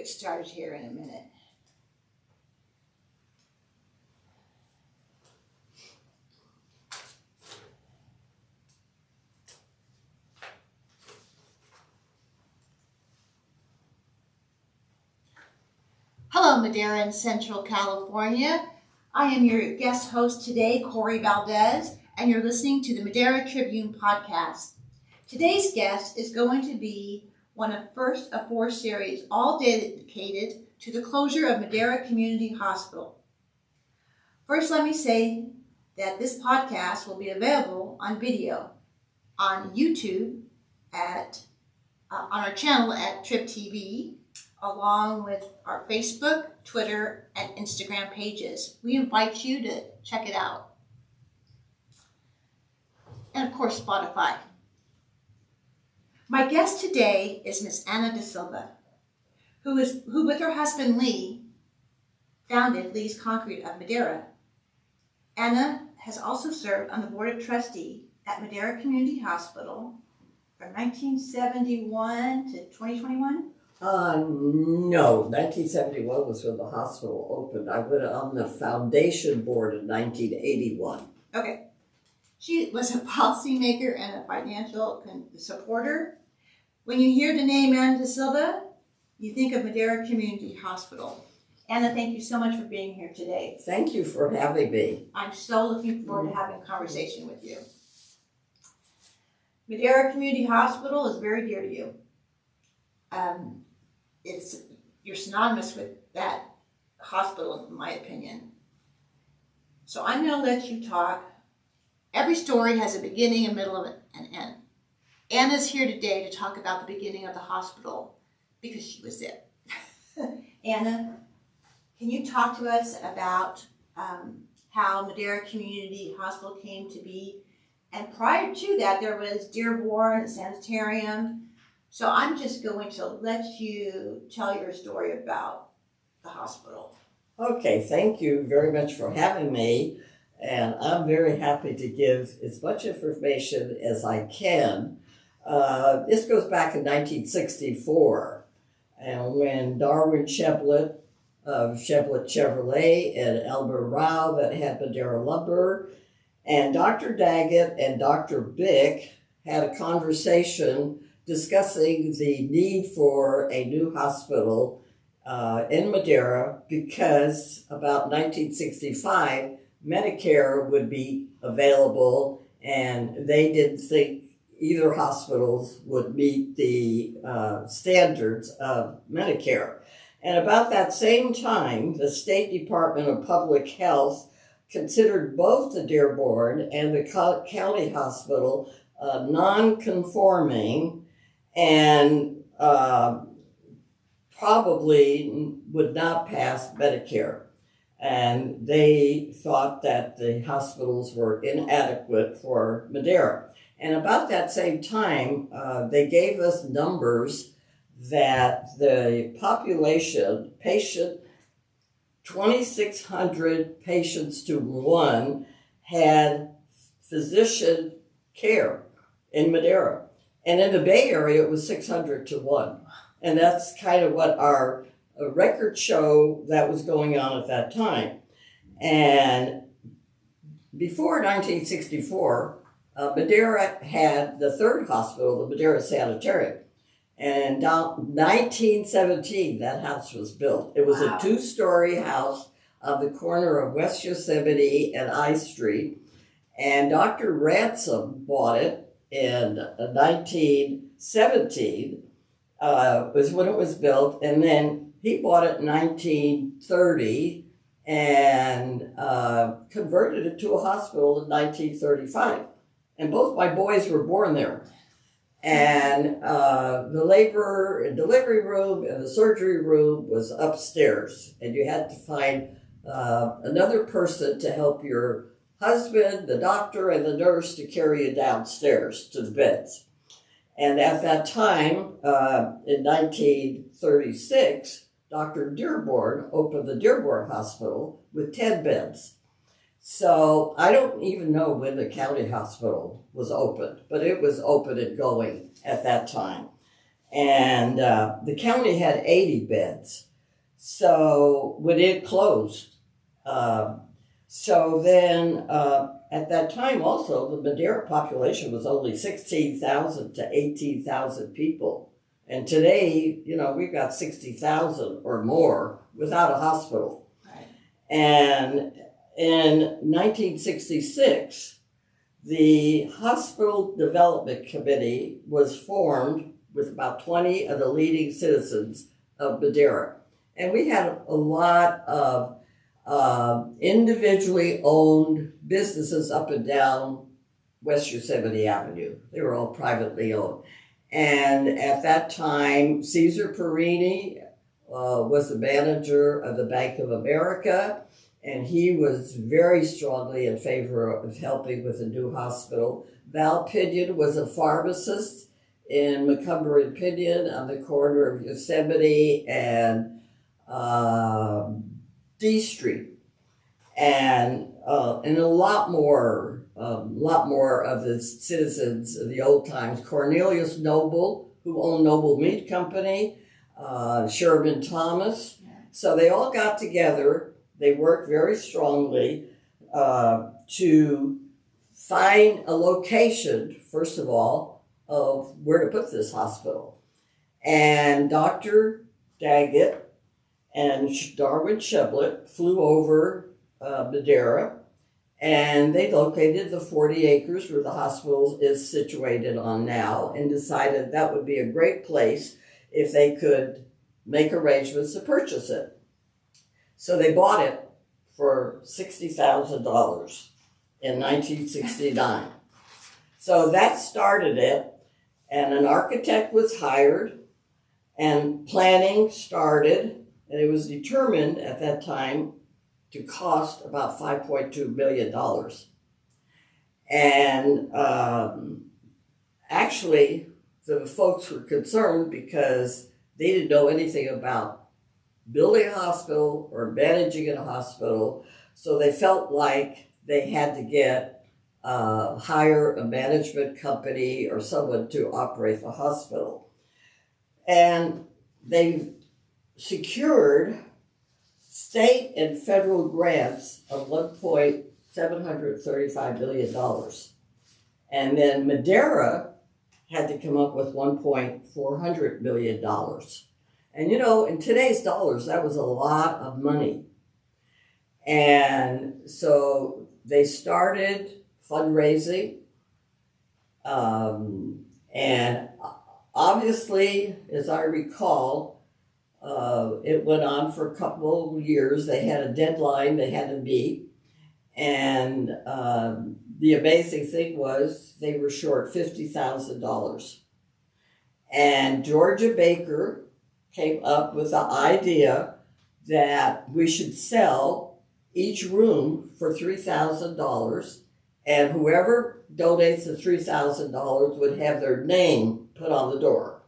get started here in a minute. Hello, Madera in Central California. I am your guest host today, Corrie Valdez, and you're listening to the Madera Tribune podcast. Today's guest is going to be one of first of 4 series, all dedicated to the closure of Madera Community Hospital. First, let me say that this podcast will be available on video on YouTube on our channel at Trib TV, along with our Facebook, Twitter, and Instagram pages. We invite you to check it out. And of course, Spotify. My guest today is Miss Anna daSilva, who with her husband Lee, founded Lee's Concrete of Madera. Anna has also served on the Board of Trustees at Madera Community Hospital from 1971 to 2021. No, 1971 was when the hospital opened. I went on the foundation board in 1981. Okay. She was a policymaker and a financial supporter. When you hear the name Anna daSilva, you think of Madera Community Hospital. Anna, thank you so much for being here today. Thank you for having me. I'm so looking forward to having a conversation with you. Madera Community Hospital is very dear to you. You're synonymous with that hospital, in my opinion. So I'm going to let you talk. Every story has a beginning, a middle, and an end. Anna's here today to talk about the beginning of the hospital because she was there. Anna, can you talk to us about how Madera Community Hospital came to be? And prior to that, there was Dearborn, a sanitarium. So I'm just going to let you tell your story about the hospital. Okay, thank you very much for having me. And I'm very happy to give as much information as I can. This goes back in 1964. And when Darwin Sheblet of Sheblet Chevrolet and Elmer Rao that had Madera Lumber, and Dr. Daggett and Dr. Bick had a conversation discussing the need for a new hospital in Madera because about 1965, Medicare would be available and they didn't think either hospitals would meet the standards of Medicare. And about that same time, the State Department of Public Health considered both the Dearborn and the county hospital non-conforming and probably would not pass Medicare. And they thought that the hospitals were inadequate for Madera. And about that same time, they gave us numbers that the population, 2,600 patients to 1 had physician care in Madera. And in the Bay Area, it was 600 to 1. And that's kind of what our records show that was going on at that time. And before 1964, Madera had the 3rd hospital, the Madera Sanitarium. And in 1917, that house was built. It was a 2-story house on the corner of West Yosemite and I Street. And Dr. Ransom bought it in 1917, was when it was built. And then he bought it in 1930 and converted it to a hospital in 1935. And both my boys were born there. And the labor and delivery room and the surgery room was upstairs. And you had to find another person to help your husband, the doctor, and the nurse to carry you downstairs to the beds. And at that time, in 1936, Dr. Dearborn opened the Dearborn Hospital with 10 beds. So I don't even know when the county hospital was opened, but it was open and going at that time. And the county had 80 beds. So when it closed, so then at that time also, the Madera population was only 16,000 to 18,000 people. And today, you know, we've got 60,000 or more without a hospital. Right. And in 1966, the Hospital Development Committee was formed with about 20 of the leading citizens of Madera. And we had a lot of individually owned businesses up and down West Yosemite Avenue. They were all privately owned. And at that time, Caesar Perini was the manager of the Bank of America, and he was very strongly in favor of helping with a new hospital. Val Pinion was a pharmacist in Macomber and Pinion on the corner of Yosemite and D Street, and a lot more of the citizens of the old times. Cornelius Noble, who owned Noble Meat Company, Sherman Thomas. So they all got together. They worked very strongly to find a location, first of all, of where to put this hospital. And Dr. Daggett and Darwin Shiblet flew over Madera, and they located the 40 acres where the hospital is situated on now, and decided that would be a great place if they could make arrangements to purchase it. So they bought it for $60,000 in 1969. So that started it, and an architect was hired, and planning started, and it was determined at that time to cost about $5.2 million. And actually, the folks were concerned because they didn't know anything about building a hospital or managing a hospital, so they felt like they had to hire a management company or someone to operate the hospital. And they secured state and federal grants of $1.735 billion. And then Madera had to come up with $1.400 billion. And you know, in today's dollars, that was a lot of money. And so they started fundraising. And obviously, as I recall, it went on for a couple of years. They had a deadline they had to meet. And the amazing thing was they were short $50,000. And Georgia Baker came up with the idea that we should sell each room for $3,000, and whoever donates the $3,000 would have their name put on the door.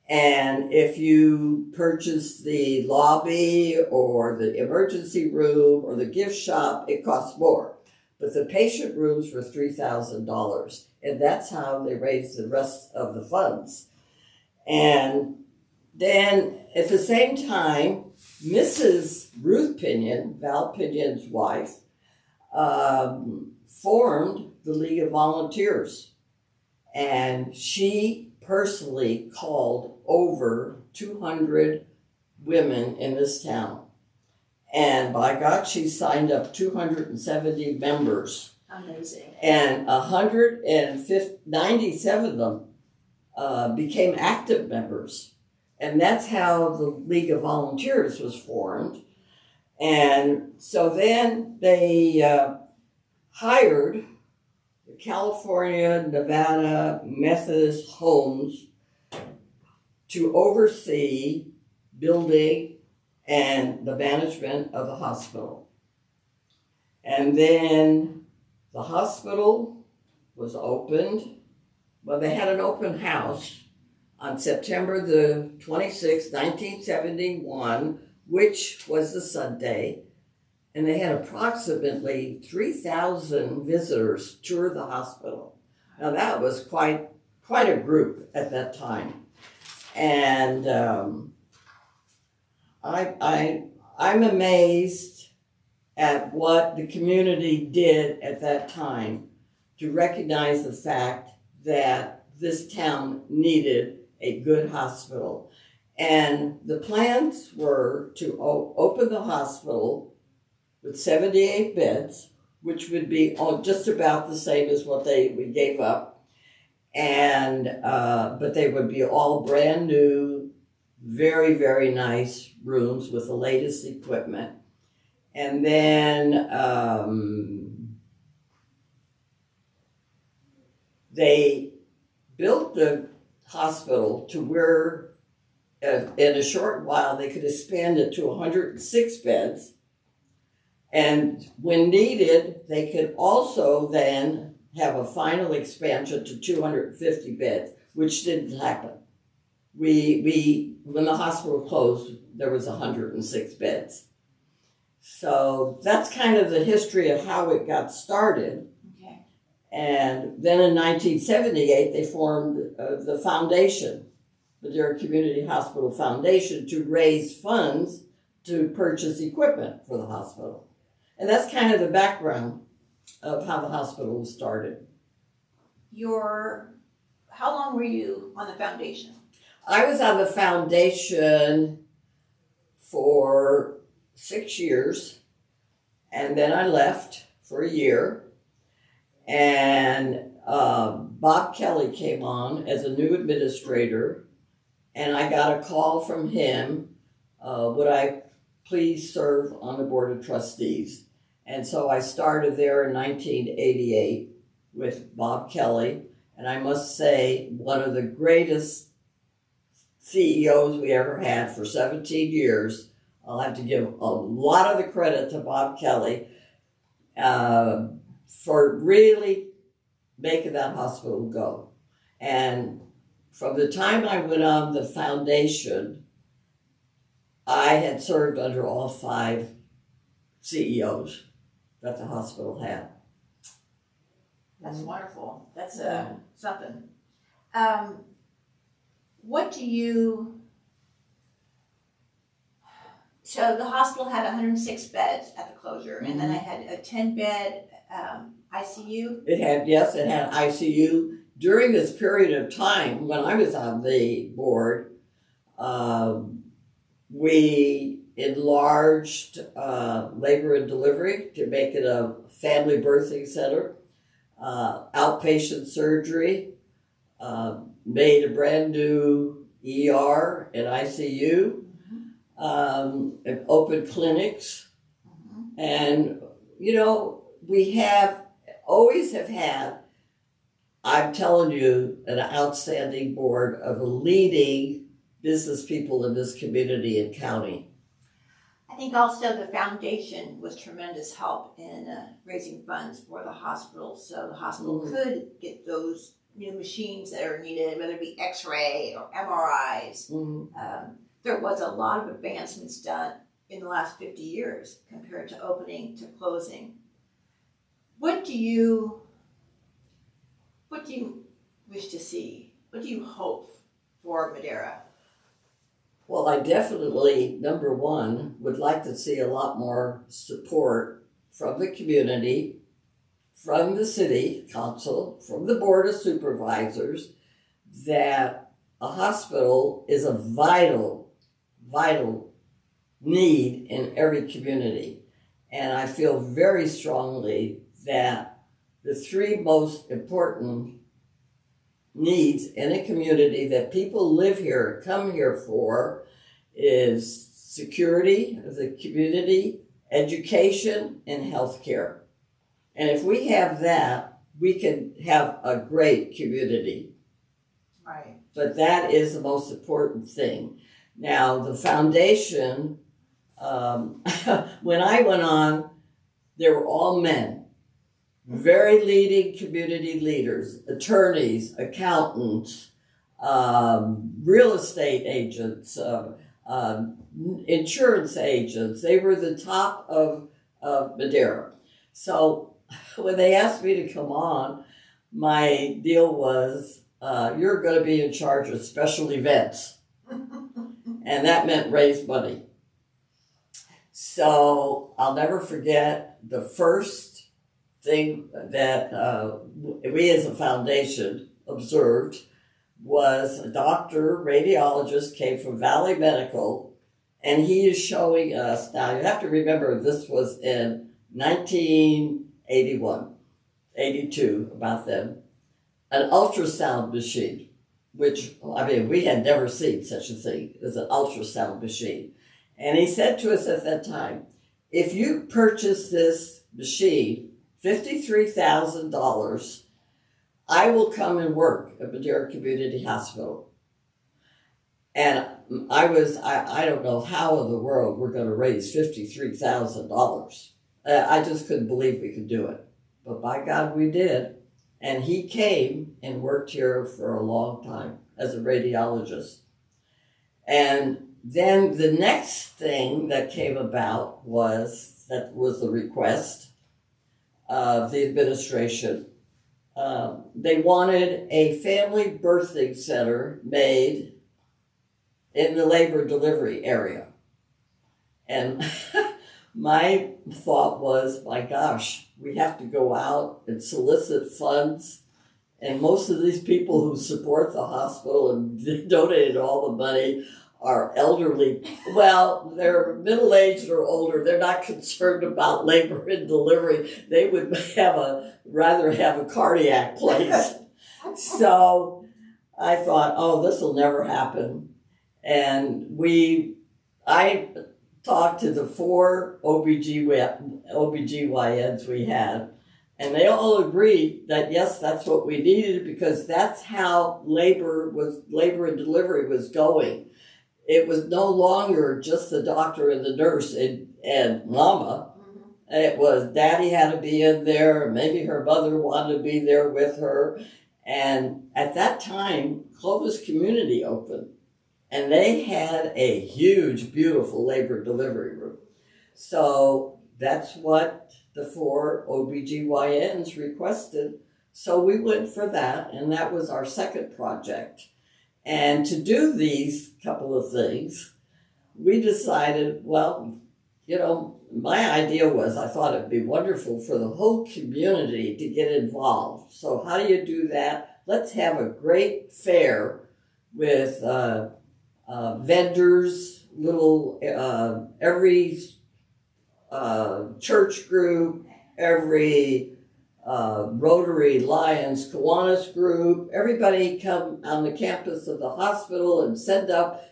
And if you purchase the lobby or the emergency room or the gift shop, it costs more. But the patient rooms were $3,000, and that's how they raised the rest of the funds. And then at the same time, Mrs. Ruth Pinion, Val Pinion's wife, formed the League of Volunteers. And she personally called over 200 women in this town. And by God, she signed up 270 members. Amazing. And 197 of them became active members. And that's how the League of Volunteers was formed. And so then they hired the California, Nevada Methodist Homes to oversee building and the management of the hospital. And then the hospital was opened. Well, they had an open house on September the 26th, 1971, which was the Sunday, and they had approximately 3,000 visitors tour the hospital. Now that was quite a group at that time. And I'm amazed at what the community did at that time to recognize the fact that this town needed a good hospital. And the plans were to open the hospital with 78 beds, which would be just about the same as what we gave up. And but they would be all brand new, very, very nice rooms with the latest equipment. And then they built the hospital to where in a short while they could expand it to 106 beds. And when needed, they could also then have a final expansion to 250 beds, which didn't happen. When the hospital closed, there was 106 beds. So that's kind of the history of how it got started. Okay. And then in 1978, they formed the foundation, the Madera Community Hospital Foundation, to raise funds to purchase equipment for the hospital. And that's kind of the background of how the hospital was started. How long were you on the foundation? I was on the foundation for 6 years, and then I left for a year. And Bob Kelly came on as a new administrator, and I got a call from him, would I please serve on the Board of Trustees? And so I started there in 1988 with Bob Kelly, and I must say, one of the greatest CEOs we ever had for 17 years. I'll have to give a lot of the credit to Bob Kelly for really making that hospital go. And from the time I went on the foundation, I had served under all 5 CEOs that the hospital had. That's wonderful. That's something. So the hospital had 106 beds at the closure, and then I had a 10-bed ICU. It had ICU. During this period of time, when I was on the board, we enlarged labor and delivery to make it a family birthing center, outpatient surgery, made a brand new ER and ICU, and opened clinics. And, we always have had, I'm telling you, an outstanding board of leading business people in this community and county. I think also the foundation was tremendous help in raising funds for the hospital, so the hospital could get those new machines that are needed, whether it be X-ray or MRIs. There was a lot of advancements done in the last 50 years compared to opening to closing. What do you wish to see? What do you hope for Madera? Well, I definitely, number one, would like to see a lot more support from the community, from the city council, from the board of supervisors, that a hospital is a vital need in every community. And I feel very strongly that the 3 most important needs in a community that people live here, come here for, is security of the community, education, and healthcare. And if we have that, we can have a great community. Right. But that is the most important thing. Now, the foundation, when I went on, they were all men. Very leading community leaders, attorneys, accountants, real estate agents, insurance agents. They were the top of Madera. So when they asked me to come on, my deal was, you're going to be in charge of special events. And that meant raise money. So I'll never forget the first thing that we as a foundation observed was a doctor, radiologist, came from Valley Medical, and he is showing us, now you have to remember this was in 1981, 82, about then, an ultrasound machine, which, I mean, we had never seen such a thing as an ultrasound machine. And he said to us at that time, if you purchase this machine, $53,000, I will come and work at Madera Community Hospital. And I don't know how in the world we're going to raise $53,000. I just couldn't believe we could do it. But by God, we did. And he came and worked here for a long time as a radiologist. And then the next thing that came about was the request of the administration. They wanted a family birthing center made in the labor delivery area. And my thought was, my gosh, we have to go out and solicit funds. And most of these people who support the hospital and donated all the money are elderly. Well, they're middle-aged or older. They're not concerned about labor and delivery. They would rather have a cardiac place. So I thought, oh, this will never happen. And I talked to the 4 OBGYNs we had, and they all agreed that, yes, that's what we needed because that's how labor and delivery was going. It was no longer just the doctor and the nurse and mama. It was daddy had to be in there. Maybe her mother wanted to be there with her. And at that time, Clovis Community opened. And they had a huge, beautiful labor delivery room. So that's what the 4 OBGYNs requested. So we went for that, and that was our second project. And to do these couple of things, we decided, well, my idea was I thought it'd be wonderful for the whole community to get involved. So how do you do that? Let's have a great fair with vendors, every church group, every Rotary Lions Kiwanis group, everybody come on the campus of the hospital and set up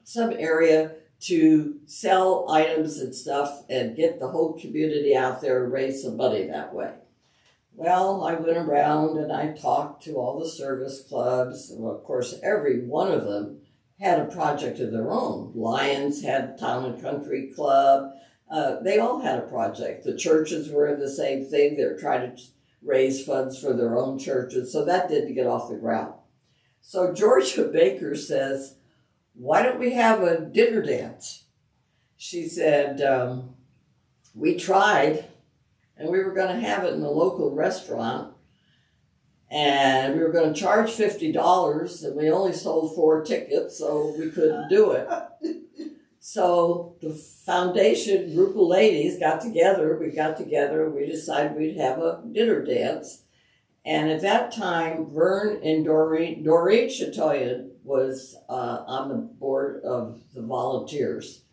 some area to sell items and stuff and get the whole community out there and raise some money that way. Well, I went around and I talked to all the service clubs, and of course every one of them had a project of their own. Lions had Town and Country Club. They all had a project. The churches were in the same thing. They were trying to raise funds for their own churches. So that didn't get off the ground. So Georgia Baker says, why don't we have a dinner dance? She said, we tried, and we were going to have it in a local restaurant. And we were going to charge $50, and we only sold 4 tickets, so we couldn't do it. So the foundation group of ladies got together, we decided we'd have a dinner dance. And at that time, Vern and Doreen Chatoyan was on the board of the volunteers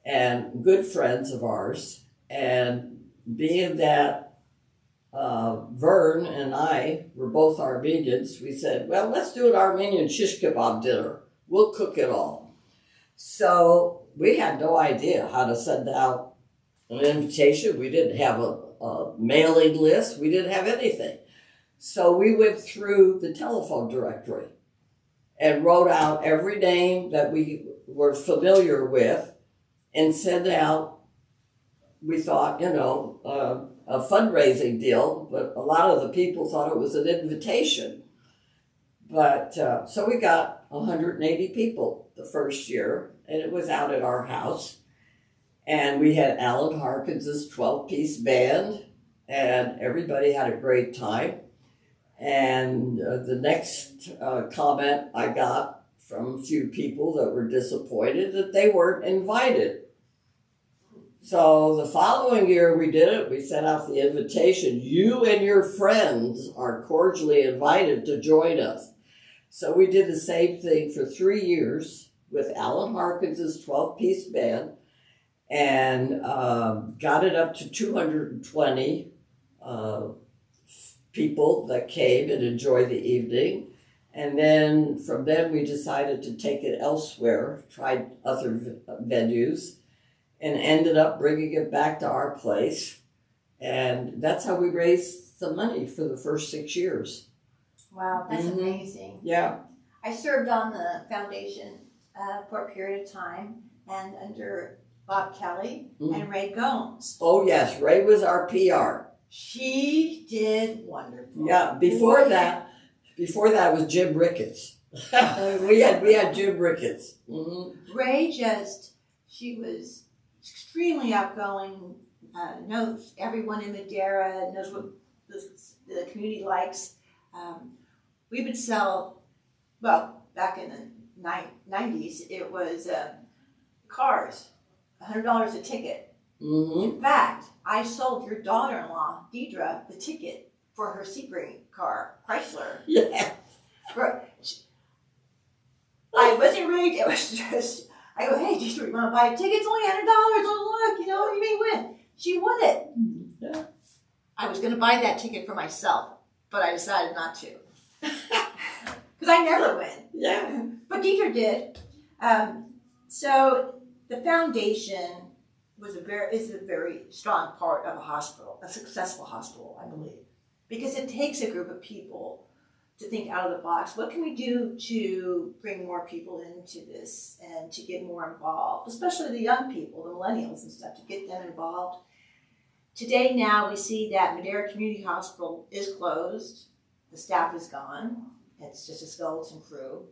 and good friends of ours. And being that Vern and I were both Armenians, we said, well, let's do an Armenian shish kebab dinner. We'll cook it all. So we had no idea how to send out an invitation. We didn't have a mailing list. We didn't have anything. So we went through the telephone directory and wrote out every name that we were familiar with and sent out, we thought, a fundraising deal, but a lot of the people thought it was an invitation. But so we got 180 people the first year, and it was out at our house. And we had Alan Harkins' 12-piece band, and everybody had a great time. And the next comment I got from a few people that were disappointed that they weren't invited. So the following year we did it. We sent out the invitation. You and your friends are cordially invited to join us. So we did the same thing for 3 years with Alan Harkins' 12-piece band, and got it up to 220 people that came and enjoyed the evening. And then from then we decided to take it elsewhere, tried other venues, and ended up bringing it back to our place. And that's how we raised the money for the first 6 years. Wow, that's amazing. Yeah. I served on the foundation for a period of time, and under Bob Kelly and Ray Gomes. Oh yes, Ray was our PR. She did wonderful. Yeah, before that was Jim Ricketts. we had Jim Ricketts. Ray she was extremely outgoing, knows everyone in Madera, knows what the community likes. We would sell, well, back in the 90s, it was cars, $100 a ticket. In fact, I sold your daughter-in-law, Deidre, the ticket for her Sebring car, Chrysler. Yeah. I wasn't really, it was just, I go, hey, Deidre, you want to buy a ticket? It's only $100. Oh, look, you may win. She won it. Yeah. I was going to buy that ticket for myself, but I decided not to. Because I never win. Yeah. But Deidre did. So the foundation is a very strong part of a hospital, a successful hospital, I believe. Because it takes a group of people to think out of the box. What can we do to bring more people into this and to get more involved, especially the young people, the millennials and stuff, to get them involved? Today now we see that Madera Community Hospital is closed. The staff is gone. It's just a skeleton crew.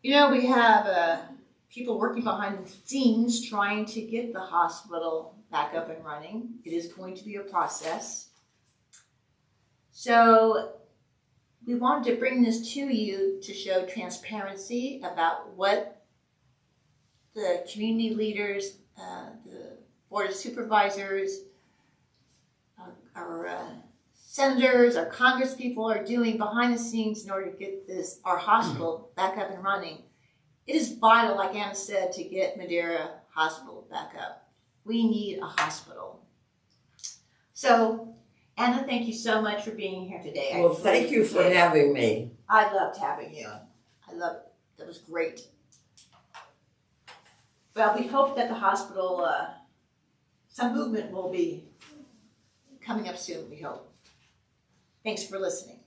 You know, we have people working behind the scenes trying to get the hospital back up and running. It is going to be a process. So we wanted to bring this to you to show transparency about what the community leaders, the board of supervisors, our senators, our congresspeople are doing behind the scenes in order to get our hospital back up and running. It is vital, like Anna said, to get Madera Hospital back up. We need a hospital. So, Anna, thank you so much for being here today. Well, thank you for having me. I loved having you. I loved it. That was great. Well, we hope that the hospital, some movement will be coming up soon, we hope. Thanks for listening.